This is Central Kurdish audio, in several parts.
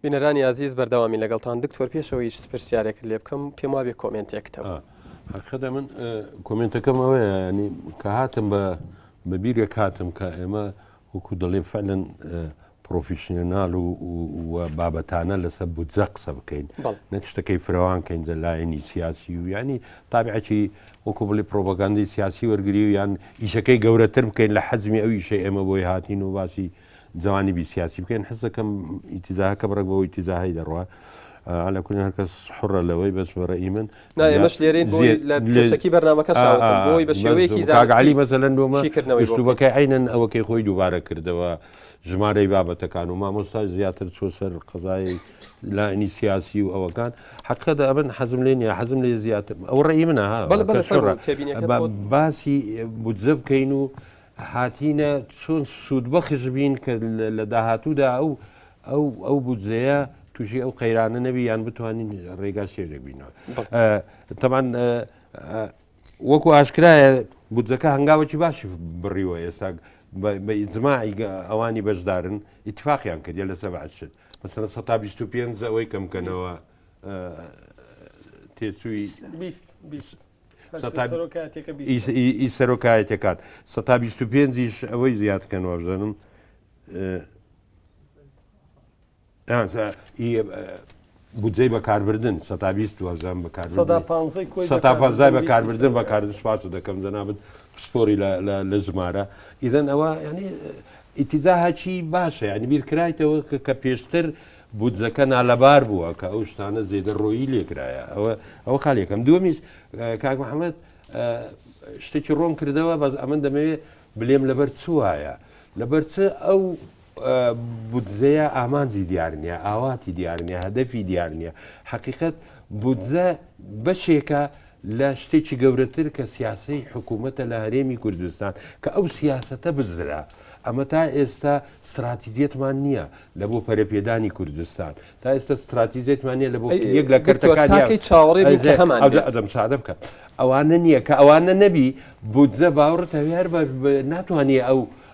بینەرانی عزیز بەردەوامی لەگەڵتان دکتۆر پێشەوەی هیچ پرسیارێکت لێ بکەم پێم وابێ کۆمنتێکتەوە حقیقەتە من کۆمنتەکەم ئەوەیە ینی کە هاتم بە بیرێک هاتم کە ئێمە وەکو دەڵێ فعلەن پرۆفیشنێنال و بابەتانە لەسەر بودجە قسە بکەین نەک شتەکەی فراوانکەین لایەنی سیاسی و ینی تابعەتی وەکو بڵێ پرۆپاگاندی سیاسی وەرگری و یان ئیشەکەی گەورەتر بکەین لە حەزمی ئەو ئیشەی ئێمە بۆی هاتین و باسی جوانی بی سیاسی بکەین حەز دەکەم ئیتیزاهەکە بڕێک بەوە ئیتیزاهی دەڕوا على كل هەرکەس حڕە لەوەی بەس بەڕێی من ئێمەش لێرەین لە پێشەکی بەرنامەکە بۆی بە شێوەیەکی زاگعلی مەسەلەن دومەسلوبەکەی عینەن ئەوەکەی خۆی دووبارە کردەوە ژمارەی بابەتەکان و مامۆستا زیاتر چۆ سەر قەزای لایەنی سیاسی و ئەوەکان حقیقەتە ئەبن حەزم لێ نیە حەزم لێ زیاتر ئەو ڕێی منە باسی بودجە بکەین و هاتینە چۆن سوودبەخش بین کە لە داهاتوودا ئەو بودجەیە تووشی ئەو قەیرانە نەبی یان بتوانین ڕێگا شێژێک بینەوە تەمان وەکو ئاشکرایە بودجەکە هەنگاوەکی باشی بڕیوە ئێستا بە ئیجماعی ئەوانی بەشدارن ئیتفاقیان کردە لە سەبعەت شت مەسەڵەن 125 ئەوەی کەم بکەنەوە تێچووی ئی سەرۆکایەتەکان 125 ئەوەی زیادکەنەوە بزانم بودجەی بەکاربردن 120 وەزان بەکاربردن بەکاربردن بەکاردن سپاس دەکەم جەنابەت سپۆری لە ژمارە ئیدەن ئەوە ینی ئیتیزاهاچی باشە ینی بیرکرایتەوە کە پێشتر بودجەکە نالەبار بووە کە ئەو شتانە زێدە ڕۆیی لێکرایە ئەوە خاڵیەکەم دووەمیش کاک محەممەد شتێکی ڕۆم کردەوە بەس ئەمن دەمەوێت بلێم لەبەر چ وایە لەبەر چ ئەو بودجەیە ئامانجی دیار نییە ئاواتی دیار نییە هەدەفی دیار نییە حقیقەت بودجە بەشێکە لە شتێکی گەورەتر کە سیاسی حکوومەتە لە هەرێمی کوردستان کە ئەو سیاسەتە بزرا ئەمە تا ئێستا استراتیزیەتمان نییە لە بۆ پەرەپێدانی کوردستان تا ئێستا استراتیزیەتمان نییە لە بۆ یەک لە کەرتەکانی ئەدەم سادە بکە ئەوانە نییە کە ئەوانە نەبی بودجە باوەڕ هەر ناتوانێت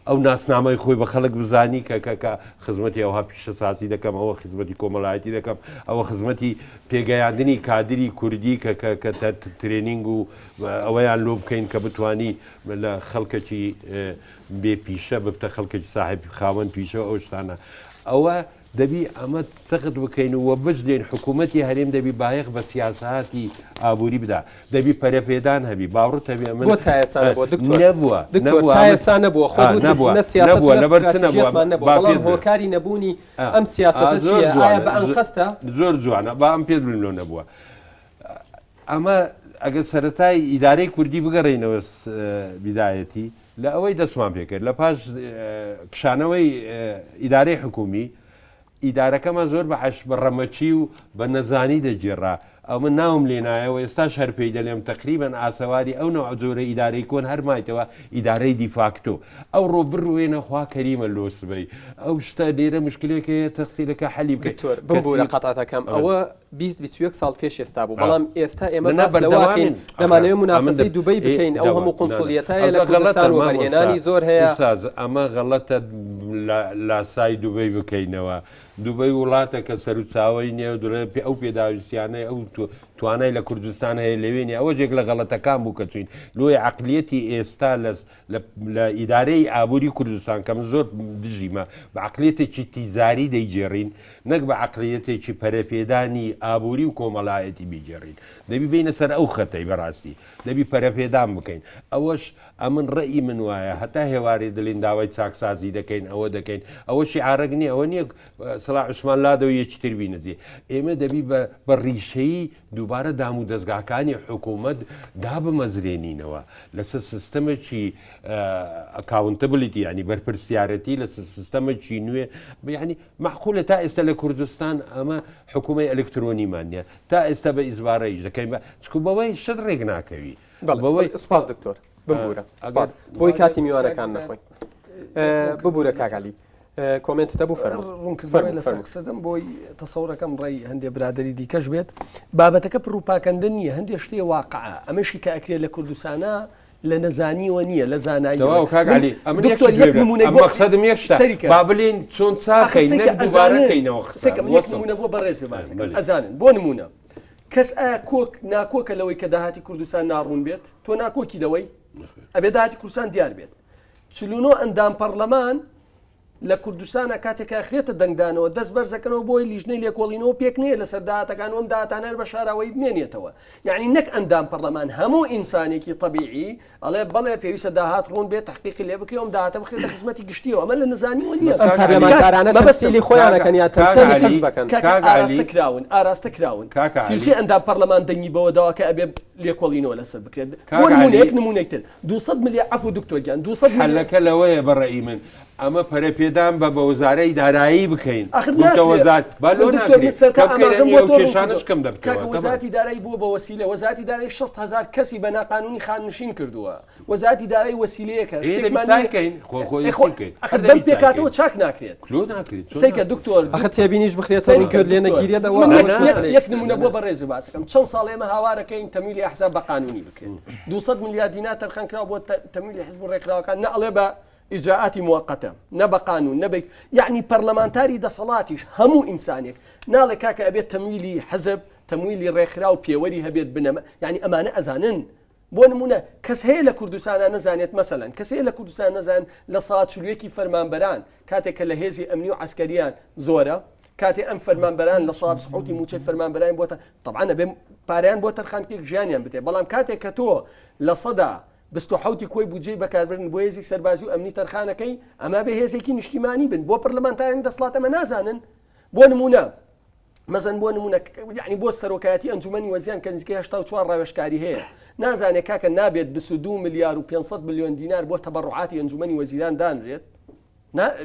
ئەو ناسنامەی خۆی بە خەڵک بزانی کە خزمەتی ئەوها پیشە سازی دەکەم ئەوە خزمەتی کۆمەڵایەتی دەکەم ئەوە خزمەتی پێگەیاندنی کادری کوردی کە ترێنینگ و ئەوەیان لۆ بکەین کە بتانی لە خەڵکەکی بێ پیشە ببتە خەڵکەکی ساحب خاوەن پیشە ئەو شتانە ئەوە دەبی ئەمە سەخت بکەین وە بژدێن حکوومەتی هەرێم دەبی بایەخ بە سیاساتی ئابووری بدا دەبی پەرەپێدان هەبی باوڕت هەبی ئەمە نەبووە لەبەر هۆکاری نەبوونی ئەم سیاسەتە بە ئەم قەستە زۆر جوانە با ئەم پێ لۆ نەبووە ئەمە ئەگەر سەرەتای ئیدارەی کوردی بگەڕێنەوە بیدایەتی لە ئەوەی دەستمان پێکرد لە پاش کشانەوەی ئیدارەی حکومی ئیدارەکەمان زۆر بە ڕەمەچی و بە نەزانی دەگێڕا ئەو من ناوم لێنایەوە ئێستاش هەر پێی دەڵێم تقریبان ئاسەواری ئەو نەوە جۆرە ئیدارەی کۆن هەرمایتەوە ئیدارەی دیفاکتۆ ئەو ڕۆ بڕوێنە خوا کەریمە لۆسبەی ئەو شتە لێرە مشکلێکەیە تەختیلەکە حەلی بکەیت ببوورە قەتاتەکەم ئەوە 20 ساڵ پێش ئێستا بوو بەڵام ئێستا ئێمە بەردەواکەین دەمانەوێت منافەسەی دووبەی بکەین ئەو هەموو قونسولیەتایە لە کوردستان و بەرهێنانی زۆر هەیە ئەمە غەڵەتە لاسای دووبەی بکەینەوە دووبەی وڵاتە کە سەر و چاوەی نییە و درێ ئەو پێداویستیانەی ئەو توانای لە کوردستان هەیە لەوێنی ئەوە جێک لە غەڵەتەکان بوو کە چوین لۆی عقلیەتی ئێستا لە ئیدارەی ئابووری کوردستان کەم زۆر دژیمە بە عقلیەتێکی تیزاری دەیگێڕین نەک بە عقلیەتێکی پەرەپێدانی ئابووری و کۆمەڵایەتی بیگێڕین دەبی بینە سەر ئەو خەتەی بەڕاستی دەبی پەرەپێدان بکەین ئەوەش ئەمن ڕێی من وایە هەتا هێواری دڵین داوای چاکسازی دەکەین ئەوە دەکەین ئەوە شیعارەک نییە ئەوە نییە سەلاح عوسمان لادەوە یەکی تر بینەجێ ئێمە دەبی بە ڕیشەیی دووبارە دام و دەستگاکانی حکوومەت دابمەزرێنینەوە لەسەر سیستەمێکی ئەکاونتبلیتی ینی بەرپرسیارەتی لەسەر سیستەمێکی نوێ ینی معقولە تا ئێستا لە کوردستان ئەمە حکوومەی ئەلکترۆنیمان نیە تا ئێستا بە ئیزبارەیش دەکەین چکو بەوەی شت ڕێک ناکەوی بەوەی سپاس دکتۆر ببوورە بۆی کاتی میوانەکان نەخۆین ببوورە کاگالی کۆمنتتە بوو ڕوونکردن لەسەر قسەدەم بۆی تەسەورەکەم ڕێی هەندێک برادری دیکەش بێت بابەتەکە پڕوپاکەندن نییە هەندێک شتێ واقعە ئەمەشی کە ئەکرێت لە کوردستانە لە نەزانیەوە نییە لە زانایی دکتۆر مەقصدم یەکشتە با بڵێن چۆن چاکەی نەک دووبارەکەینەوە نمونە بۆ بەڕێز ئەزانن بۆ نمونە کەس ئایا کۆک ناکۆکە لەوەی کە داهاتی کوردستان ناڕوون بێت تۆ ناکۆکی دەوەی ئەبێ داهاتی کوردستان دیار بێت 49 ئەندام پەرلەمان لە کوردستانە کاتێکا خرێتە دەنگدانەوە دەست بەرزەکەنەوە بۆی لیژنەی لێکۆڵینەوە پێک نییە لەسەر داهاتەکانەوەم داهاتانە بە شاراوەی بمێنێتەوە یعنی نەک ئەندام پەرلەمان هەموو ئینسانێکی طبیعی ئەڵێ بەڵێ پێویستە داهات ڕوون بێت تحقیقی لێ بکەوم داهاتە بخرێتە خزمەتی گشتیەوە ئەمە لە نزانیوە نییە پەرلەمانتارانە تەمسیلی خۆیانەکەن یا تەمسیل بکەن ئاراستە کراون سیوسی ئەندام پەرلەمان دەنگی بەوە داواکە ئەبێ لێکۆڵینەوە لەسەر بکرێت بۆ نمونەیەک نمونەیەکتر 200 ملیار عفو دکتۆرگیان 200 حەلەکە لەوەیە بەڕێی من ئەمە پەرەپێدان بە وەزارەی دارایی بکەین وەزارەتی دارایی بووە بە وەسیلە وەزارەتی دارایی 6,000 کەسی بە ناقانونی خاننشین کردووە وەزارەتی دارایی وەسیلەیەکە بەم پێکاتەوە چاک ناکرێت سەیکە دکتۆر ئەخە تێبینیش بخرێتەوە کرد لێ نەگیرێتەوە یەک نمونە بۆ بەڕێز باسەکەم چەند ساڵ ئێمە هاوارەکەین تەمیلی ئەحزاب بە قانونی بکەین 200 میلیارد دینار تەرخانکراوە بۆ تەمیلی حزب و ڕێکخراوەکان نەئەڵێ بە ئیجراءاتی موقتە نەبە قانون نەبێت یعنی پەرلەمانتاری دەسەڵاتیش هەموو ئینسانێک ناڵێ کاکە ئەبێت تەمویلی حزب تەمویلی ڕێکخرا و پێوەری هەبێت بنەمە یعنی ئەمانە ئەزانن بۆ نمونە کەس هەیە لە کوردستانە نەزانێت مەسەلەن کەس هەیە لە کوردستان نەزان لە ساڵ چلوویەکی فەرمانبەران کاتێک کە لە هێزی ئەمنی و عسکەریان زۆرە کاتێ ئەم فەرمانبەران لە ساڵ سحوتی موچەی فەرمانبەران بۆتە طبعا ئەبێ پاریان بۆ تەرخانکێک ژیانیان بتێ بەڵام کاتێک کە تۆ لە سەدا بستوحوتی کۆی بودجێی بەکاربردن بۆ هێزی سەربازی و ئەمنی تەرخانەکەی ئەمە بە هێزێکی نیشتیمانی بن بۆ پەرلەمانتارانی دەسەڵات ئەمە نازانن بۆ نمونە مەزن بۆ نمونە یعنی بۆ سەرۆکایەتی ئەنجومەنی وەزیان کە نزیکەی 84 ڕاوێژکاری هەیە نازانێت کاکە نابێت 22 میلیار و 500 میلیۆن دینار بۆ تەبەڕوعاتی ئەنجومەنی وەزیران دانرێت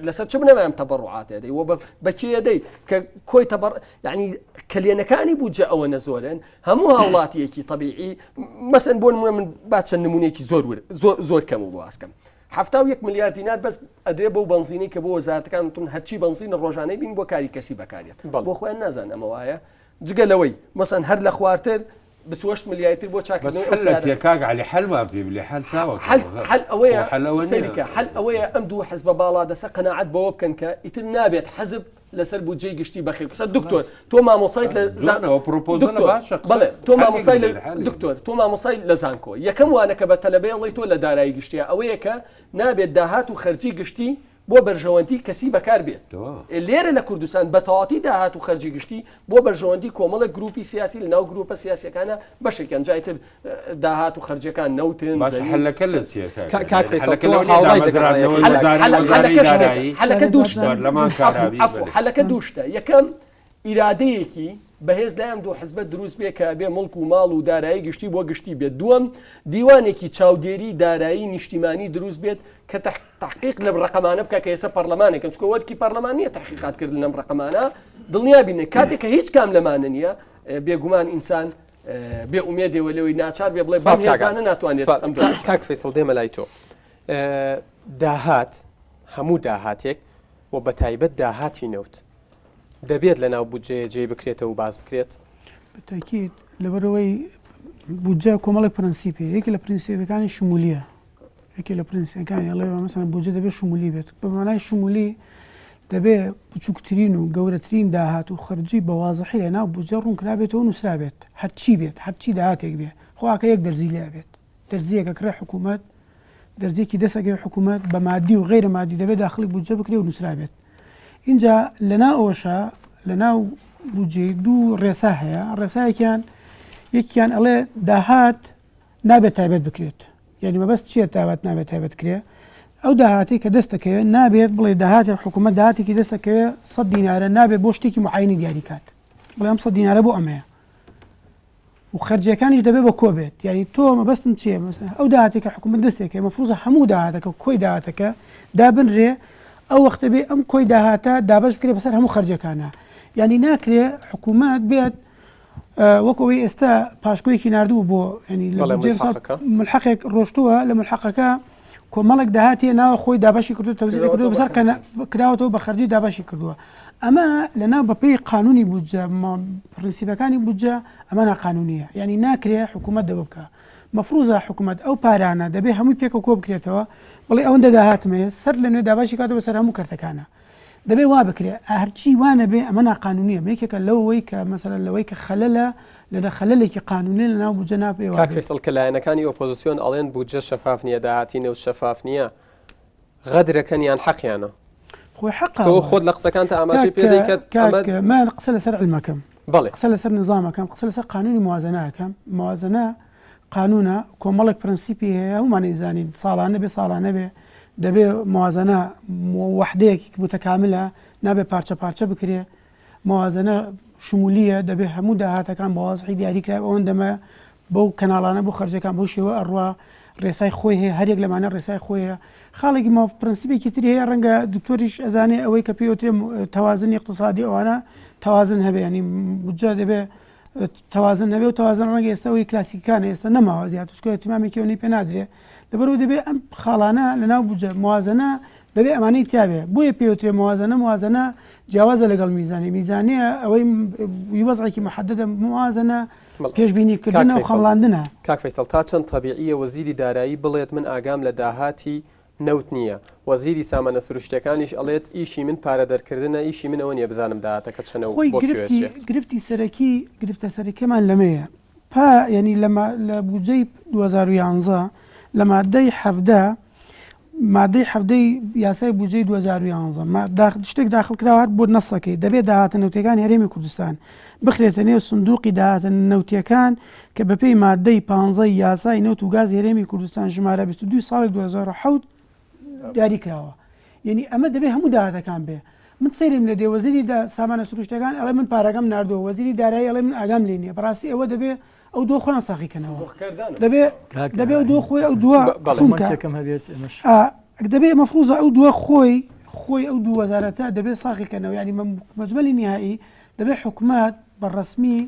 لەسەر چ بنەمایم تەبەڕوعاتێ دەی وە بەکێ دەی کە کۆی یعنی کلێنەکانی بودجە ئەوە نەزۆرن هەموو هاوڵاتیەکی طبیعی مەسەن بۆ نمونە من با چەند نمونەیەکی زۆر کەم و بواسکەم 71 میلیارد دینار بەس ئەدرێ بۆ بنزینی کە بۆ وەزارەتەکانتون هەرچی بنزین ڕۆژانەی بین بۆ کاری کەسی بەکارێت بۆ خۆیان نازان ئەمە وایە جگە لەوەی مەسەن هەر لە خوارتر 28 میلیارد بۆ چاکردنەوەی کاک علی حەل وابێ بڵێ حەل چاوە حەل ئەوەیە سەریکە حەل ئەوەیە ئەم دوو حزب باڵا دەسە قەناعەت بەوە بکەن کە ئیتر نابێت حزب لەسەر بودجەی گشتی بەخێ قسە دکتۆر تۆ مامۆسایت لە زانەوە پرۆپۆزل باشە بەڵێ تۆ مامۆسای دکتۆر تۆ مامۆسای لە زانکۆ یەکەم وانەکە بە تەلەبەیەڵی تۆ لە دارایی گشتیە ئەوەیە کە نابێت داهات و خەرجی گشتی بۆ بەرژەوەندی کەسی بەکار بێت لێرە لە کوردستان بە تەواتی داهات و خەرجی گشتی بۆ بەرژەوەندی کۆمەڵە گروپی سیاسی لە ناو گروپە سیاسیەکانە بەشێکیان جایتر داهات و خەرجەکان نەوتن هەلەکە لە حەلەکە دووشتە یەکەم ئیرادەیەکی بەهێز لایەم دوو حزبە دروست بێ کە بێ مڵک و ماڵ و دارایی گشتی بۆ گشتی بێت دووەم دیوانێکی چاودێری دارایی نیشتیمانی دروست بێت کە تحقیق لە ڕقەمانە بکە کە ئێستا پەرلەمانێکن چکە وەرکی پەرلەمانیە تحقیقات کردن لەم ڕقەمانە دڵنیا بینێ کاتێک کە هیچ کام لەمانە نییە بێگومان ئینسان بێ ئومێدێەوە لەوەی ناچار بێ بڵێ بەزانە ناتوانێت ئەم کاک فەیسڵ دێمە لای تۆ داهات هەموو داهاتێک و بە تایبەت داهاتی نەوت دەبێت لە ناو بودجەیە جێ بکرێتەوە و باز بکرێت بەتاکید لەبەرەوەی بودجە کۆمەڵێک پرەنسیپێ یەکی لە پرینسیپەکانی شمولیە یەکی لە پرینسیپەکانی ئەڵێ مەسەڵەن بودجە دەبێت شمولی بێت بە مانای شمولی دەبێت بچووکترین و گەورەترین داهات و خەرجی بە واضحی لە ناو بودجە ڕوون کرابێتەوە نووسرابێت هەرچی بێت هەرچی داهاتێک بێ خواکە یەک دەرزی لێ بێت دەرزیەکە کرا حکوومەت دەرزێکی دەسەکەی حکوومەت بە مادی و غیرە مادی دەبێت داخلی بودجە بکرێ و نووسرابێت اینجا لەنا ئەوەشە لە ناو بودجەی دوو ڕێسا هەیە ڕێسایەکیان یەکیان ئەڵێ داهات نابێت تایبەت بکرێت یعنی مەبەست چییە تاوات نابێت تایبەت کرێ ئەو داهاتی کە دەستەکەوێت نابێت بڵێ داهاتی حکوومەت داهاتێکی دەستەکەوێت 100 دینارە نابێت بۆ شتێکی معینی دیاری کات بڵێ ئەم 100 دینارە بۆ ئەمەیە و خەرجیەکانیش دەبێت بە کۆ بێت یعنی تۆ مەبەستم چییە مەسەڵەن ئەو داهاتێک کە حکوومەت دەستێکە مەفروضە هەموو داهاتەکە کۆی داهاتەکە دابنرێ ئەو وەختە بێ ئەم کۆی داهاتە دابش بکرێت بەسەر هەموو خەرجەکانە یعنی ناکرێ حکوومەت بێت وەکەوەی ئێستا پاشکۆیەکی نردوو بۆ ینی ملحقێک ڕۆشتووە لە ملحقەکە کۆمەڵێک داهاتی ناوە خۆی دابشی کردو تەوزیع کردو بەسەر کراوەتەوە بە خەرجی دابشی کردووە ئەمە لەناو بەپێی قانونی بودجە پرینسیپەکانی بودجە ئەمە ناقانونیە یعنی ناکرێ حکوومەت دەوە بکە مەفروضە حکوومەت ئەو پارانە دەبێ هەمووی پێکە کۆ بکرێتەوە بڵێ ئەوەندە داهاتمێ سەر لە نوێ داباشی کاتەوە سەر هەموو کارتەکانە دەبێ وا بکرێ هەرچی وانە بێ ئەمە ناقانونیە یەکێکە لەوەی کە مەسەلەن لەوەی کە خەلەلە لە خەلەلێکی قانونی لەناو بودجە ناپێوە کاک فەیسەڵ کە لایەنەکانی ئۆپۆزیسیۆن ئەڵێن بودجە شەفاف نییە داهاتی نێو شەفاف نییە غەدرەکەنیان حەقیانە خۆی حەقا خۆت لە قسەکانتە ئاماژەی پێ دەیکات من قسە لەسەر علمەکەم بەڵێ قسە لەسەر نظامەکەم قسە لەسەر قانونی موازنەکەم موازنە قانونە کۆمەڵێک پرەنسیپی هەیە هەموومان زانین ساڵانە بێ ساڵانە بێ دەبێ موازنە وحدەیەکی متەکاملە نابێ پارچە پارچە بکرێ موازنە شمولیە دەبێ هەموو داهاتەکان بە وازحی دیاریکرا ئەوەندەمە بەو کەناڵانە بۆ خەرجەکان بۆ شێوە ئەڕوا ڕێسای خۆی هەیە هەرێک لەمانە ڕێسای خۆیە خاڵێکی ما پرەنسیپێکی تری هەیە ڕەنگە دکتۆریش ئەزانێ ئەوەی کە پێوترێ تەوازن اقتصادی ئەوانە تەوازن هەبێ ینی بودجە دەبێ تەوازن هەبێ و تەوازن ڕەنگە ئێستا ئەوەی کلاسیکەکانە ئێستا نەماوە زیات وشکۆ احتیمامی کێونی پێ نادرێ لەبەرەوە دەبێ ئەم خاڵانە لەناو بودجە موازنە دەبێ ئەمانەی تیاابێ بۆیە پێوترێ موازنە جیاوازە لەگەڵ میزانیە ئەوەی وەزعێکی محددە موازنە پێشبینیکردنە و خەڵاندنە کاک فەیسەڵ تا چەند تەبیعیە وەزیری دارایی بڵێت من ئاگام لە داهاتی نەوت نییە وەزیری سامانە سروشتەکانیش ئەڵێت ئیشی من پارە دەرکردنە ئیشی من ئەوە نیە بزانم داهاتەکە چەنە و گرفتی سەرەکی گرفتە سەرەکیمان لەمەیە ینی لە بودجەی 2011 لە مادەی حەفدەی یاسای بودجەی 2011 شتێک داخل کراوە بۆ نەسەکەی دەبێت داهاتە نەوتەکانی هەرێمی کوردستان بخرێتە نێو سندوقی داهاتە نەوتیەکان کە بەپێی مادەی 15 یاسای نەوت و گاز هەرێمی کوردستان ژمارە 22 ساڵی 2007 دیاری کراوە یعنی ئەمە دەبێت هەموو داهاتەکان بێ من سەیرم لە دێوەزیری سامانە سروشتەکان ئەڵێ من پارەکەم نردووە وەزیری دارایی ئەڵێ من ئاگام لێ نییە بەڕاستی ئەوە دەبێت ئەو دۆ خۆیان ساقیکەنەوە دەبێت ئەو دۆ خۆی ئەو دووە دەبێت مەفروضە ئەو دووە خۆی ئەو دوو وەزارەتە دەبێت ساقیکەنەوە ینی مەجمەلی نهایی دەبێت حکوومەت بەڕسمی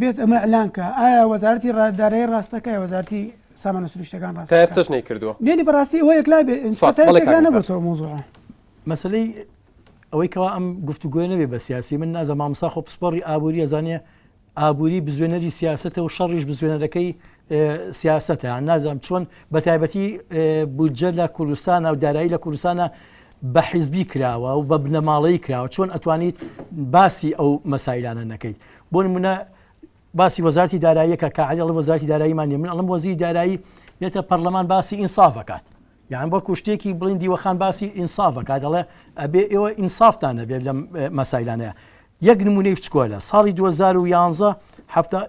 بێت ئەمە ئەلانکە ئایا وەزارەتی دارایی ڕاستەکە وەزارەتی سامانە سروشتەکان ڕاست ئێستش نەیکردووە نێنی بەڕاستی ئەوە یەکلای نەبێتەوە مۆزوعە مەسلەی ئەوەی کەوا ئەم گفتوگوۆی نەبێ بە سیاسی من نازە مامسا خۆ پسپۆڕی ئابووری ئەزانێ ئابووری بزوێنەری سیاسەتە و شەڕیش بزوێنەرەکەی سیاسەتە یان نازانم چۆن بە تایبەتی بودجە لە کوردستانە و دارایی لە کوردستانە بە حیزبی کراوە و بە بنەماڵەیی کراوە چۆن ئەتوانیت باسی ئەو مەسایلانە نەکەیت بۆ نمونە باسی وەزارەتی داراییەکە کاعلی وەزارەتی داراییمانە من ئەڵم وەزیری دارایی یەتە پەرلەمان باسی ئینسافەکات یان بۆ کوشتێکی بڵین دیوەخان باسی ئینسافەکات دەڵێ ئەبێ ئێوە ئینسافتانە بێت لەم مەسایلانەیە یەک نمونەی بچکۆلە ساڵی 2011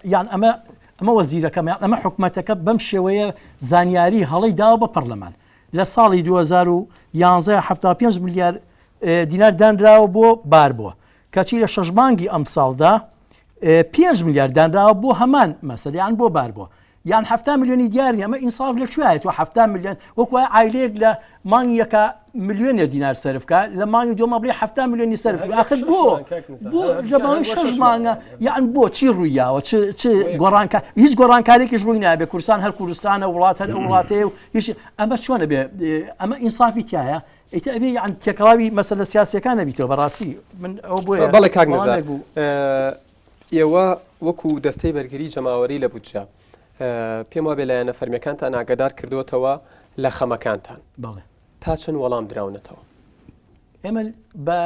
یان ئەمە وەزیرەکەم یان ئەمە حکوومەتەکە بەم شێوەیە زانیاری هەڵی داوە بە پەرلەمان لە ساڵی 2011 75 ملیار دینار دانراوە بۆ بار بووە کەچی لە شەژمانگی ئەم ساڵدا 5 ملیار دانراوە بۆ هەمان مەسەلە یان بۆ بار بووە یان 7 میلیۆنی دیاری ئەمە ئینساف لە کوێیت و 7 میلیۆن وەکو عایلەیەک لە مانگی یەکە میلیۆنە دینار سەرفکە لە مانگی دووەمە بڵێ 7 میلیۆنی سەرف ئاخر بۆ لەماوەی 6 مانگە یان بۆ چی ڕوویاوە چ گۆڕانکە هیچ گۆڕانکارێکیش ڕووی نابێ کوردستان هەر کوردستانە وڵات هەر وڵاتەیە و هیچ ئەمە چۆنە بێ ئەمە ئینسافی تایە ئیتر ئەبێ یان تێکەڵاوی مەسەلە سیاسیەکان نەبیتەوە بەڕاستی من ئەو بۆیە بەڵێ کاک نزار ئێوە وەکو دەستەی بەرگری جەماوەری لە بودجە پێم وابێ لایەنە فەرمیەکانتان ئاگادار کردوتەوە لە خەمەکانتان تا چەند وەڵام دراونەتەوە ئێمە بە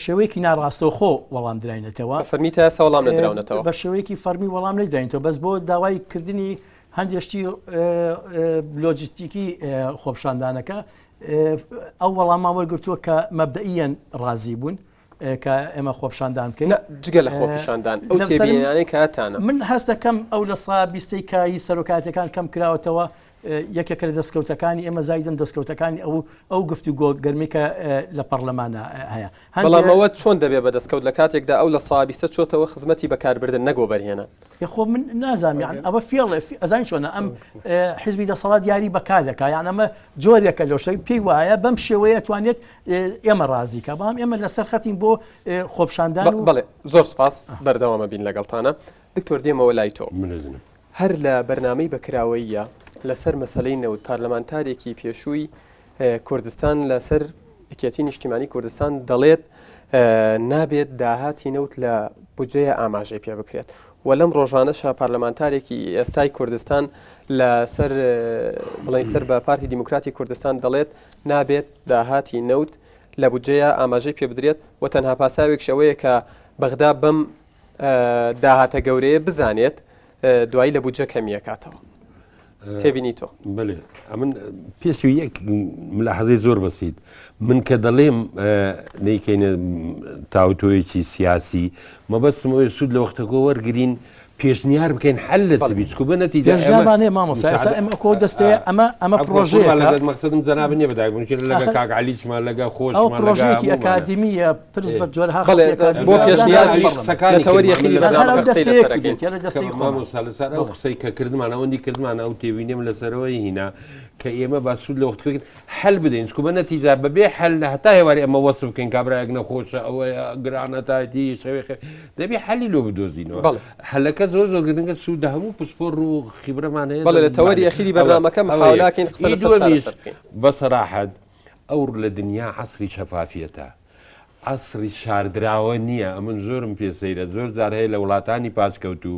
شێوەیەکی ناڕاستەوە خۆ وەڵام دراینەتەوە فەرمیتە ئێستا وەڵام نەدراونەتەوە بە شێوەیەکی فەرمی وەڵام نەدراینەوە بەس بۆ داوای کردنی هەندێشتی لۆجستیکی خۆپشاندانەکە ئەو وەڵاما وەرگرتووە کە مەبدەئیەن ڕازی بوون کە ئێمە خۆپشاندان بکەین جگە لە خۆپشاندان ئەو تێبینانەی کاتانە من هەست دەکەم ئەو لە سا 20ی کایی سەرۆکاتەکان کەم کراوەتەوە یەکێکە لە دەستکەوتەکانی ئێمە زایدن دەستکەوتەکانی ئەو گفتوگۆ گەرمی کە لە پەرلەمانە هەیە بەڵامەوە چۆن دەبێت بە دەستکەوت لە کاتێکدا ئەو لە سابیستە چۆتەوە خزمەتی بەکاربردن نەگۆ بەرهێنە خۆ من نازانم یان ئەوە فێڵ ئەزان چۆنە ئەم حیزبی دەسەڵات یاری بەکار دەکات یان ئەمە جۆرێکە لەو شەوی پێی وایە بەم شێوەیە توانێت ئێمە ڕازیکە بەڵام ئێمە لەسەر خەتین بۆ خۆپشاندان بڵێ زۆر سپاس بەردەوامە بین لەگەڵتانە دکتۆر دێمەوە لای تۆ هەر لە بەرنامەی بەکراوەیە لەسەر مەسەلەی نەوت پارلەمانتارێکی پێشووی کوردستان لەسەر یەکێتی نیشتیمانی کوردستان دەڵێت نابێت داهاتی نەوت لە بودجەیە ئاماژەی پێ بکرێت و لەم ڕۆژانەشە پارلەمانتارێکی ئێستای کوردستان لەسەر بڵین سەر بە پارتی دیموکراتی کوردستان دەڵێت نابێت داهاتی نەوت لە بودجەیە ئاماژەی پێ بدرێت و تەنها پاساوێک شەوەیە کە بەغدا بەم داهاتە گەورەیە بزانێت دوایی لە بودجە کەمیەکاتەوە. تێبینی تۆ؟ بڵێ ئەمن پێشوی یەک ملاحەزەی زۆر بەسیت من کە دەڵێم نەیکەینە تاوتۆیەکی سیاسی مەبەستمەوەی سوود لە وەختەکە وەرگرین پێشنیار بکەین حل لە چبیت کوبە نەتیجە پێشنیارمان هەیە مامۆستا ئێستا ئەمە کۆ دەستەیە ئەمە پرۆژەیە مەقسەدم جەناب نییە بەداگە بنشێت لەگە کاک عەلیچمان لەگە خۆش ئەو پرۆژەیەکی ئەکادمیە پرس بە جۆرها بۆ پێشنیازی تەوەری خلی مامۆستا لەسەر ئەو قسەی کە کردمان ئەوەندی کردمان ئەو تێبینێم لەسەرەوەی هینا کە ئێمە باسوود لە وەختەکەین حل بدەین کوبە نەتیجە بەبێ حل لە هەتا هێواری ئەمە وەسف بکەین کابراەک نەخۆشە ئەوە گرانەتایەتی شەوێ دەبێ حەلی لۆ بدۆزینەوە حلەکە زۆر زۆر گرنگە سوود هەموو پسپۆر و خیبرەمان هەیە بەڵێ لە تەوەری ئەخیری بەرنامەکەم حاولاکەین دووەمیش بەسەراحەت ئەو لە دنیا عەسری شەفافیەتە عەسری شاردراوە نییە ئەمن زۆرم پێسەیرە زۆر جار هەیە لە وڵاتانی پاشکەوت و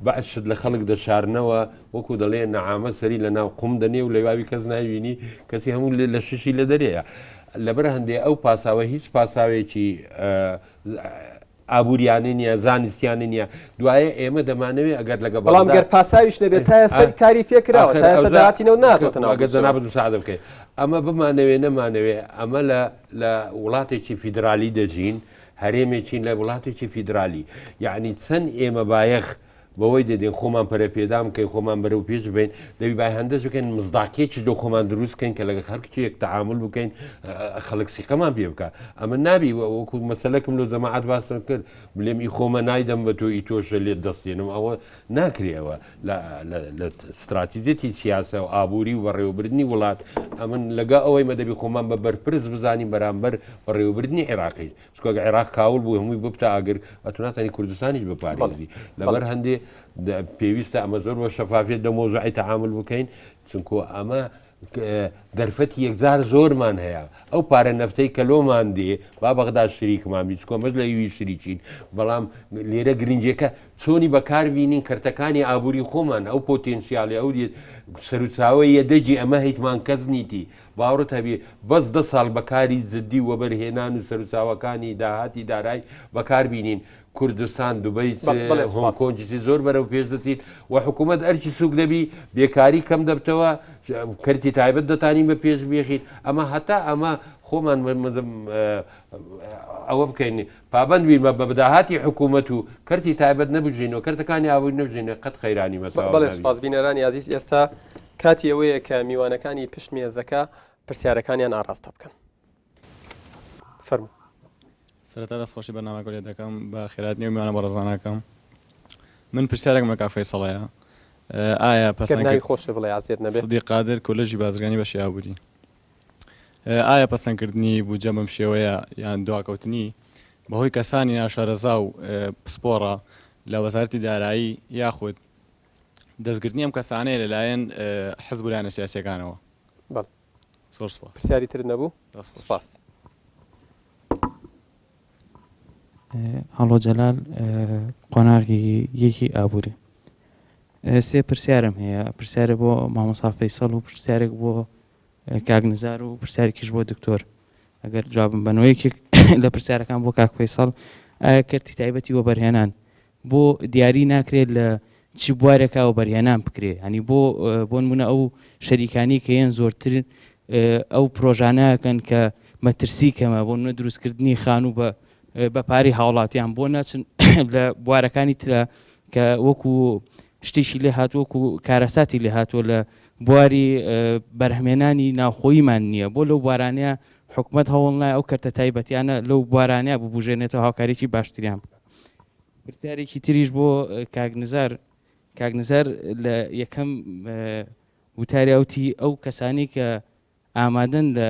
بەعشت لە خەڵک دەشارنەوە وەکو دەڵێ نەعامە سەری لە ناو قوم دەنێ و لەواوی کەس ناوینی کەسی هەموو لە ششی لە دەرەیە لەبەر هەندێ ئەو پاساوە هیچ پاساوێکی ئابوووریانە نیە زانستیانە نییە دوایە ئێمە دەمانەوێت ئەگەر لەگە بەڵام گەر پاساویش نەبێت تا ئێستا کاری پێکراوە تا ئێستا داهاتینەوە ناتۆتەوە ئەگەر جەنابەت مساعدە بکەیت ئەمە بمانەوێ نەمانەوێ ئەمە لە وڵاتێکی فیدرالی دەژین هەرێمێکین لە وڵاتێکی فیدرالی یعنی چەند ئێمە بایەخ بەوەی دەدەین خۆمان پەرە پێدام بکەین خۆمان بەرەو پێش بین دەبی بای هەندەش بکەین مزداکێکی دۆ خۆمان دروستکەین کە لەگە خەڵکیەک تەعامل بکەین خەڵک سیقەمان پێ بکە ئەمە نابی وەکو مەسەلەکم لە جەماعەت باسم کرد بڵێم ئی خۆمە نایدەم بە تۆ ئی تۆشە لێت دەستێنم ئەوە ناکرێەوە لە استراتیزیەتی سیاسە و ئابووری و بەڕێوەبردننی وڵات ئەمن لەگە ئەوەی مەدەبی خۆمان بە بەرپرس بزانین بەرامبەر بەڕێوەبردننی عێراقی چکۆگە عێراق کاول بوو هەمووی ببتە ئاگر ئەتوناتانی کوردستانیش بپارێزی لەبەر هەندێ پێویستە ئەمە زۆر بە شەفافیت دە مۆزوعی تەعامل بکەین چونکە ئەمە دەرفەتی یەکجار زۆرمان هەیە ئەو پارە نەفتەی کە لۆمان دێ با بەغدا شریکمان بیت کۆمەش لە یوی شریکین بەڵام لێرە گرنجەکە چۆنی بەکاربیینین کەرتەکانی ئابووری خۆمان ئەو پۆتێنسیالی ئەو سەرچاوی یەدەجی ئەمە هیچمان کەس نیتی باوەڕت هەبێ بەس 10 ساڵ بەکاری زدی وەبەرهێنان و سەرچاوەکانی داهاتی دارای بەکاربیینین کوردستان دوبەی هۆنکۆنجی زۆر بەرەو پێش دەچیت و حکوومەت ئەرچی سوک دەبی بێکاری کەم دەبتەوە کەرتی تایبەت دەتانین بە پێش بێخیت ئەمە هەتا ئەمە خۆمان ئەوە بکەین پابند بین بە بەداهاتی حکوومەت و کەرتی تایبەت نەبژینەوە کەرتەکانی ئاوی نەبژینە قەت خەیرانی مەتەوە. بەڵێ سپاسبینەرانی عزیز ئێستا کاتی ئەوەیە کە میوانەکانی پشت مێزەکە پرسیارەکانیان ئاڕاستە بکەن. فەرموو. سەرەتا دەستخۆشی بەرنامەکە لێ دەکەم بە خێراتنی و میوانە بەڕێزانەکەم من پرسیارێکم لە کافەی سەڵەیە ئایا پەسەندی خۆشە بڵێ ئازیەت نەبێت سەدیق قادر کۆلێژی بازرگانی بەشی ئابووری ئایا پەسەندکردنی بودجە بەم شێوەیە یان دواکەوتنی بەهۆی کەسانی ناشارەزا و پسپۆڕە لە وەزارەتی دارایی یاخود دەستگرتنی ئەم کەسانەیە لەلایەن حزب و لایەنە سیاسیەکانەوە؟ زۆر سوپاس. پرسیاری تر نەبوو؟ سوپاس. هەڵۆ جەلال قۆناغی یەکی ئابووری سێ پرسیارم هەیە پرسیارە بۆ مامۆستا فەیسەڵ و پرسیارێک بۆ کاک نزار و پرسیارێکیش بۆ دکتۆر ئەگەر جوابم بنەوەیەکی لە پرسیارەکان بۆ کاک فەیسەڵ ئایا کەرتی تایبەتی وەبەرهێنان بۆ دیاری ناکرێت لە چی بوارێکا وەبەرهێنان بکرێ ینی بۆ نمونە ئەو شەریکانی کە هێن زۆرتر ئەو پرۆژانەکەن کە مەترسی کەمە بۆ نمونە دروستکردنی خانوو بە پاری هاوڵاتیان بۆ ناچن لە بوارەکانی ترە کە وەکو شتێکی لێ هاتووەکو کارەساتی لێ هاتووە لە بواری بەرهەمێنانی ناوخۆیمان نییە بۆ لەو بوارانەیە حکوومەت هەوڵ نایە ئەو کەرتە تایبەتیانە لەو بوارانەیە ببوژێنێتەوە هاوکارێکی باشتریان بکە. پرسیارێکی تریش بۆ کاک نزار لە یەکەم وتاریاوتی ئەو کەسانی کە ئامادەن لە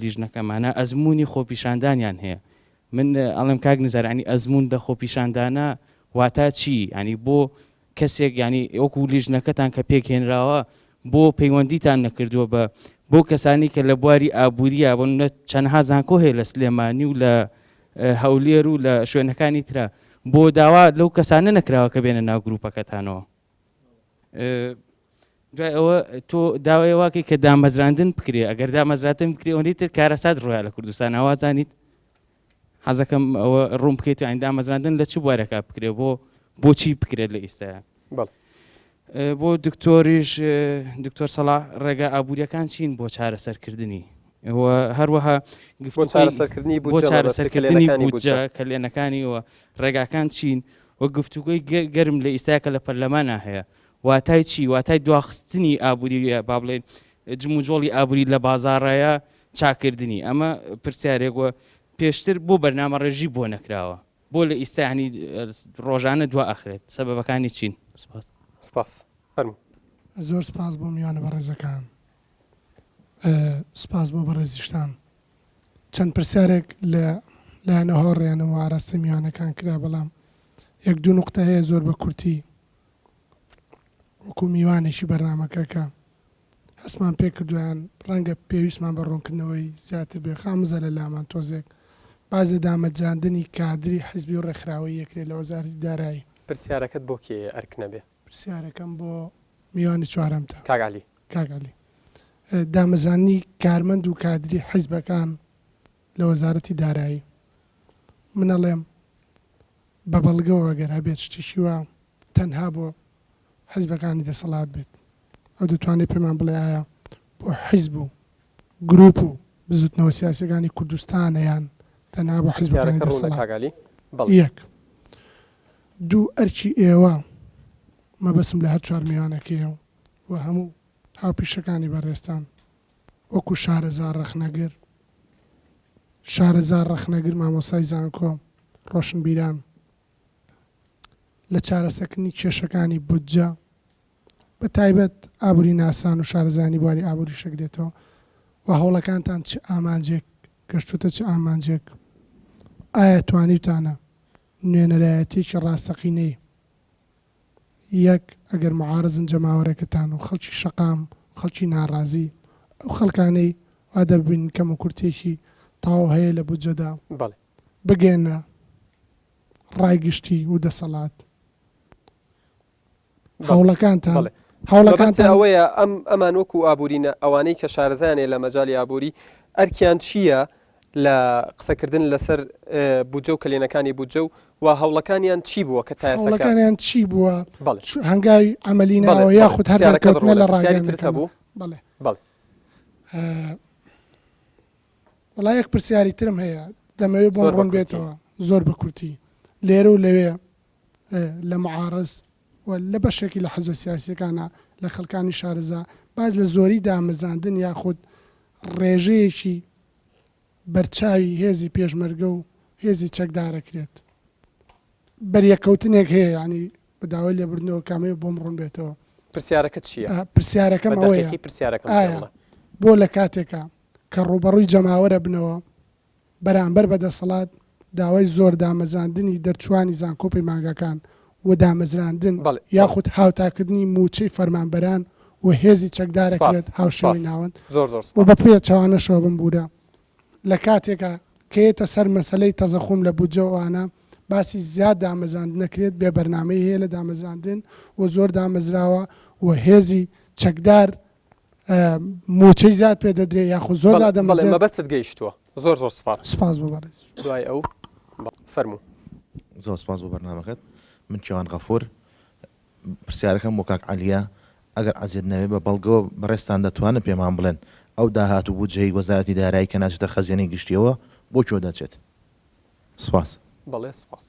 لیژنەکەمانە ئەزمموی خۆپیشاندانیان هەیە من ئەڵێم کاک نزار ینی ئەزمون دە خۆپیشاندانە واتە چی ینی بۆ کەسێک ینی ئەوکو لیژنەکەتان کە پێکهێنراوە بۆ پەیوەندیتان نەکردووە بۆ کەسانی کە لە بواری ئابووریە بۆ چەندها زانکۆ هەیە لە سلێمانی و لە هەولێر و لە شوێنەکانی ترە بۆ داوا لەو کەسانە نەکراوە کە بێنە ناو گروپەکەتانەوە. دوای ئەوە تۆ داوای واکەی کە دامەزراندن بکرێ، ئەگەر دامەزراتن بکرێ ئەوەی تر کارەسات ڕۆیە لە کوردستان ئاوازانیت حەزەکەم ئەوە ڕوون بکەیت و ئەین دامەزراندن لە چ بوارەکە بکرێ بۆچی بکرێت لە ئێستاە. بۆ دکتۆریش دکتۆر سەڵاح ڕێگا ئابوووریەکان چین بۆ چارەسەرکردنی هەروەها بۆ چارەسەرکردنی بودجە کەلێنەکانیەوە ڕێگاکان چین وە گفتوگوی گەرم لە ئیساکە لە پەرلەمانە هەیە. واتای چی؟ واتای دواخستنی ئابووری با بڵێن جموجۆڵی ئابووری لە بازاڕایە چاکردنی. ئەمە پرسیارێک وە پێشتر بۆ بەرنامە ڕێژی بۆ نەکراوە بۆ لە ئیسانی ڕۆژانە دوا ئەخرێت سەبەبەکانی چین؟ سپاس. زۆر سپاس بۆ میوانە بەڕێزەکان، سپاس بۆ بەڕێزیشتان. چەند پرسیارێک لە لایەنە هۆڕیانەوە ئاراستە میوانەکان کرا، بەڵام یەک دوو نوقتە هەیە زۆر بە کورتی وەکو میوانێکی بەرنامەکە کە هەستمان پێ کردویان ڕەنگە پێویستمان بە ڕوونکردنەوەی زیاتر بێ خامزە لە لامان تۆزێک باز لە دامەجاندنی کادری حیزبی و ڕێکخراوەی یەکرێت لە وەزارەتی دارایی. پرسیارەکەت بۆ کێ ئەرک نەبێ؟ پرسیارەکەم بۆ میوانی چوارەمتە. کاگالی دامەزانی کارمەند و کادری حیزبەکان لە وەزارەتی دارایی. منەڵێم بە بەڵگەوە ئەگەر هەبێت شتێکی وە تەنها بۆ حیزبەکانی دەسەڵات بێت، ئەو دەتوانێت پێمان بڵێ ئایا بۆ حیزب و گروپ و بزوتنەوە سیاسەکانی کوردستانەیان تەنها بۆ حیزبەکانی دەسەڵات. یەک دوو ئەرکی ئێوە مەبەسم لە هەر چوار میوانەکەیە و هەموو هاوپیشەکانی بەڕێستان وەکو شارەزار ڕەخنەگر ڕەخنەگر مامۆسای زانکۆ ڕۆشنبیران لە چارەسەکردنی کێشەکانی بودجە بە تایبەت ئابووری ناسان و شارەزانی بواری ئابووری شەگرێتەوە و هەوڵەکانتان چ ئامانجێک گەشتوتە چ ئامانجێک ئایا توانیتانە نوێنەرایەتێکی ڕاستەقینەی یەک ئەگەر معارزن جەماوەرەکەتان و خەڵکی شەقام خەڵکی ناڕازی ئەو خەڵکانەی وا دەبین کەم و کورتێکی تاو هەیە لە بودجەدا بگێنە ڕایگشتی و دەسەڵات هەوڵەکانتان ئەوەیە ئەمان وەکو ئابوورینە ئەوانەی کە شارەزانێ لە مەجای ئابووری ئەرکیان چییە لە قسەکردن لەسەر بودجە و کلێنەکانی بودجە و هەوڵەکانیان چی بووە کە هەوڵەکانیان چی بووە هەنگاوی ئەمەلینەوە یاخود هەر دەرکەوتنە لە ڕاگەیانەکە بوو. وڵای یەک پرسیاری ترم هەیە دەمەوێت بۆ ڕوون بێتەوە زۆر بە کورتی لێرە و لەوێ لە معارز و لە بەشێکی لە حەزبە سیاسیەکانە لە خەڵکانی شارەزا باز لە زۆری دامەزاندن یاخود ڕێژەیەکی بەرچاوی هێزی پێشمەرگە و هێزی چەکدارەکرێت بەریەکەوتنێک هەیە ینی بەداوای لێبوردنەوە کامەیە بۆم ڕوون بێتەوە. پرسیارەکە چییە؟ پرسیارەکەم ئەوەیە بۆ لە کاتێکە کە ڕوبەڕووی جەماوەرە بنەوە بەرامبەر بەدەسەڵات داوای زۆر دامەزاندنی دەرچوانی زانکۆپی مانگەکان و دامەزراندن یاخود هاوتاکردنی موچەی فەرمانبەران و هێزی چەکدارەکرێت هاوشێوەی ناوەند و بە پێ چاوانەشەوە بمبورە لە کاتێکە کێتە سەر مەسلەی تەزەخوم لە بودجەوانە باسی زیاد دامەزاند نەکرێت بێ بەرنامەی هەیە لە دامەزاندن و زۆر دامەزراوە و هێزی چەکدار موچەی زیاد پێ دەدرێت یاخود زۆر مەبەستت گەیشتووە. زۆر سپاس بۆ بەڕێز. دوای ئەو فەرموو. زۆر سپاس بۆ بەرنامەکەت. من کێوان غەفور پرسیارەکەم بۆ کاک عەلیە ئەگەر عەزیز نەوێت بە بەڵگەوە بەڕێستان دەتوانن پێمان بڵێن ئەو داهاتوو بودجەی وەزارەتی دارایی کە ناچێتە خەزیێنەی گشتیەوە بۆ کێ دەچێت؟ سپاس. بەڵێ سپاس.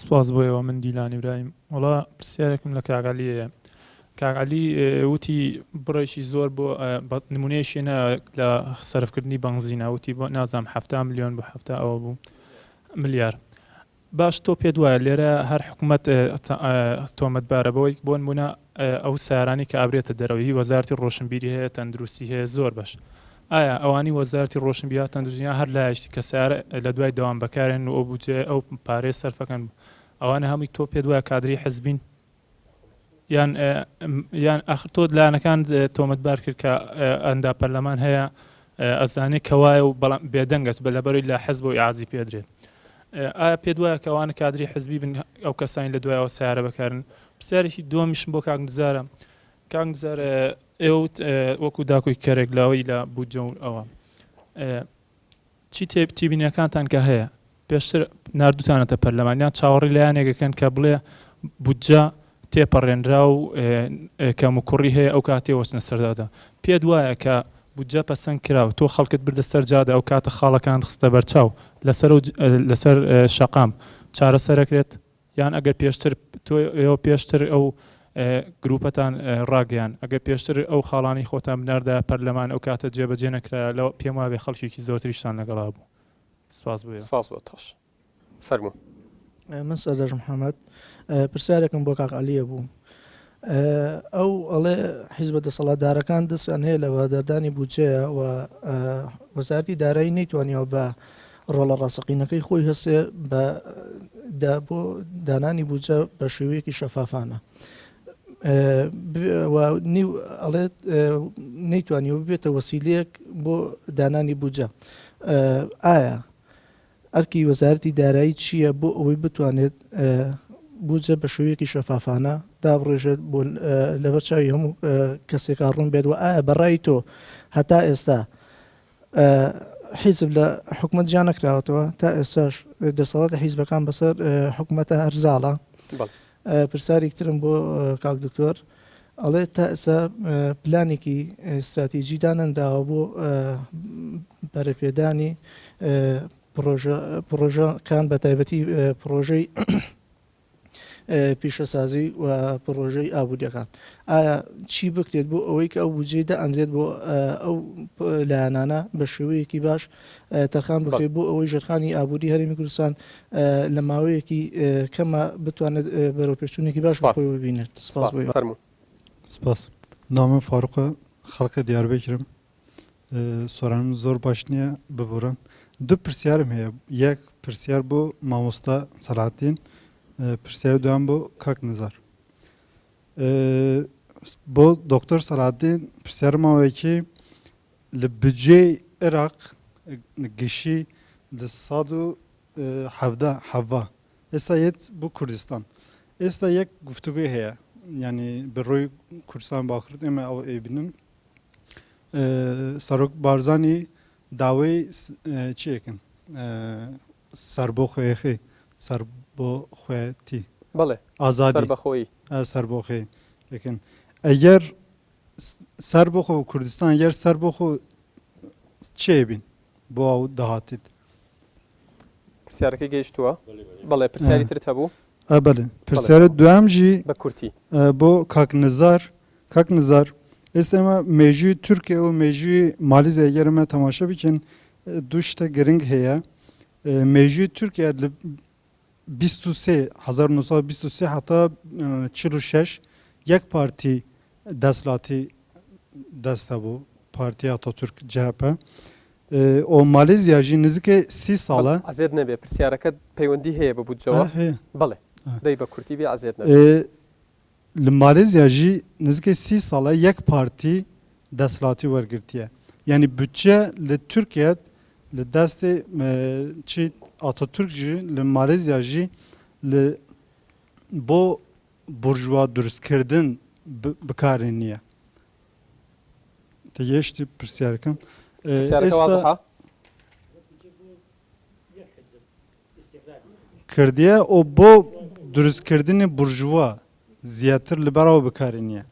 سپاس بۆیەوە من دیلانی برایم. وڵا پرسیارێکم لە کاگالیەیە. کاگالی وتی بڕێکی زۆر بۆ نمونەیەشێنە لە سەرفکردنی بەنزینە وتی بۆ نازام 7 ملیۆن بۆ 7 ئەوە بوو ملیار. باش تۆ پێ وایە لێرە هەر حکوومەت تۆمەتبارە بەوەی بۆ نمونە ئەو سیارانی کە ئابرێتە دەرەوەی وەزارەتی ڕۆشنبیری هەیە تەندروستی هەیە زۆر باش. ئایا ئەوانی وەزارەتی ڕۆشنبیری تەندروستیان هەر لایشتی کە سیارە لە دوای دەوام بەکارێن و ئەو بودجێ ئەو پارەی سەرفەکەن ئەوانە هەمووی تۆ پێ وایە کادری حزبین یان ئاخر تۆ لایەنەکان تۆمەتبار کرد کە ئەندا پەرلەمان هەیە ئەزانێت کەوایە و بەڵام بێدەنگەت بە لەبەری لە حەزب و ئاعازی پێدرێت ئایا پێ وایە کەوانە کادری حزبی بن ئەو کەسانی لە دوایەوە سیارە بەکارن پرسیارێکی دووەمیشم بۆ کاکنزارە کاکنزار ئێوە وەکو داکۆی کەرێکلاوەی لە بودجە و ئەوە چی تیبینەکانتان کە هەیە پێشتر نردوتانەتە پەرلەمانیان چاوەڕی لایەنێکەکەن کە بڵێ بودجە تێپەڕێنرا و کەم و کوڕی هەیە ئەو کاتێ وەچنە سەردادا پێت وایە کە بودجە پەسەند کراوە تۆ خەڵکت بردە سەر جادە ئەو کاتە خاڵەکان خستە بەرچاو لەسەر شەقام چارەسەرەکرێت یان ئەگەر پێشتر تۆ ئێوە پێشتر ئەو گروپەتان ڕاگەیان ئەگەر پێشتر ئەو خاڵانی خۆتان بناردا پەرلەمان ئەو کاتە جێبەجێ نەکرا لەوە پێم وابێ خەڵکێکی زۆرتریشتان لەگەڵا بوو سپاس بۆ سپاس بۆ تۆش فەرموو من سەردەژ محەممەد پرسیارێکم بۆ کاکعالیە بوو ئەو ئەڵێ حیزبە دەسەڵاتدارەکان دەستیان هەیە لە وادەردانی بودجەیە و وەزارەتی دارایی نەیتوانیەوە بە ڕۆڵە ڕاستەقینەکەی خۆی هەسێ بۆ دانانی بودجە بە شێوەیەکی شەفافانە ئەڵێت نەیتوانیەوە ببێتە وەسیلەیەک بۆ دانانی بودجە ئایا ئەرکی وەزارەتی دارایی چییە بۆ ئەوەی بتوانێت بودجە بە شێوەیەکی شەفافانە دابڕێژێت بۆ لەبەر چاوی هەموو کەسێکا ڕوون بێت و ئایا بەڕای تۆ هەتا ئێستا حیزب لە حکومەت جا نەکراوەتەوە تا ئێستاش دەسەڵاتە حیزبەکان بەسەر حکومەتە هەرزاڵە پرسیارێک ترم بۆ کاک دکتۆر ئەڵێ تا ئێستا پلانێکی استراتیژی دانەنداوە بۆ بەرەپێدانی پرۆژەکان بە تایبەتی پرۆژەی پیشەسازی و پرۆژەی ئابوووریەکان ئایا چی بکرێت بۆ ئەوەی کە ئەو بودجەی دەئەنرێت بۆ ئەو لایەنانە بە شێوەیەکی باش تەرخان بکرێت بۆ ئەوەی ژێرخانی ئابووری هەرێمی کوردستان لە ماوەیەکی کەمە بتوانێت بەرەوپێشتوونێکی باش بۆ خۆی ببینێت سپاس بۆ سپاس نامم فاروقە خەڵکە دیاربەکرم سۆرانم زۆر باش نییە ببورن دوو پرسیارم هەیە یەک پرسیار بۆ مامۆستا سەلاحەددین پرسیار دوام بۆ کاک نزار بۆ دکتۆر سەلاحەددین پرسیارماوەیەکی لە بودجێی عێراق گشی لە 117 ئێستا یەت بۆ کوردستان ئێستا یەک گفتوگوی هەیە ینی بەڕۆی کوردستان باکرد ئێمە ئەوە ئێبینن سەرۆک بارزانی داوای چیەکەن سەر بۆ خۆیەخی سەر بۆ خوێتی بەڵێ ئازادی بەخۆی سەر بۆ خۆی یەکەن ئەگەر سەر بۆ خۆ کوردستان یەر سەر بۆ خۆ چێ بین بۆ ئەو داهاتیت پرسیارەکەی گەیشتووە بەڵێ پرسیاری ترت هەبوو بەڵێ پرسیارە دوامژی بە کورتی بۆ کاک نزار ئێستا ئێمە مێژووی تورکیا و مێژووی مالیزیا ئەگەرمە تەماشا بکەن دوو شتە گرنگ هەیە مێژووی تورکیا لە 1923 هەتا 46 یەک پارتی دەسڵاتی دەستە بوو پارتی ئاتاتورک جەهەپە ئۆ مالێزیا ژی نزیکە 30 ساڵە ئازێت نەبێ پرسیارەکە پەیوەندی هەیە بە بودجەوە بەڵێ دەی بە کورتی بێ ئازێت نەبێ لە مالێزیا ژی نزیکە 30 ساڵە یەک پارتی دەسڵاتی وەرگرتیە یعنی بودجە لە تورکیە لە دەستی چی ئاتاتورک ژی لە مالێزیا ژی بۆ بورژوا دروستکردن بکارێن نییە تەگەیشتی پرسیارەکەم ئێستا کردیە ئەو بۆ دروستکردنی بورژوا زیاتر لەبەرەوە بکارێن نییە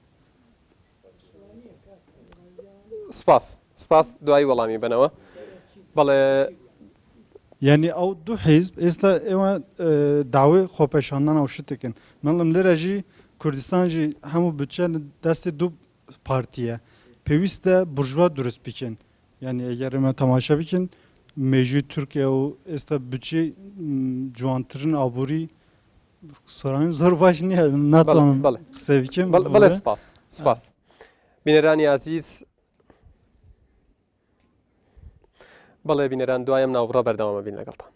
سپاس دوای وەڵامی بنەوە بەڵێ یعنی ئەو دوو حیزب ئێستا ئێوە داوای خۆپێشاندان ئەو شتێکن منڵم لێرە ژی کوردستان ژی هەموو بودجە دەستی دوو پارتیە پێویستە بورژوا دروست بکەن یعنی ئەگەر ئێمە تەماشا بکەن مێژووی تورکیا و ئێستا بودجەی جوانترین ئابووری سۆرانی زۆر باش نییە ناتوانم قسە بکەم بەڵێ سپاس بینەرانی عەزیز بەڵێ بینەران دوایم ناوبڕە بەردەوامە بین لەگەڵتان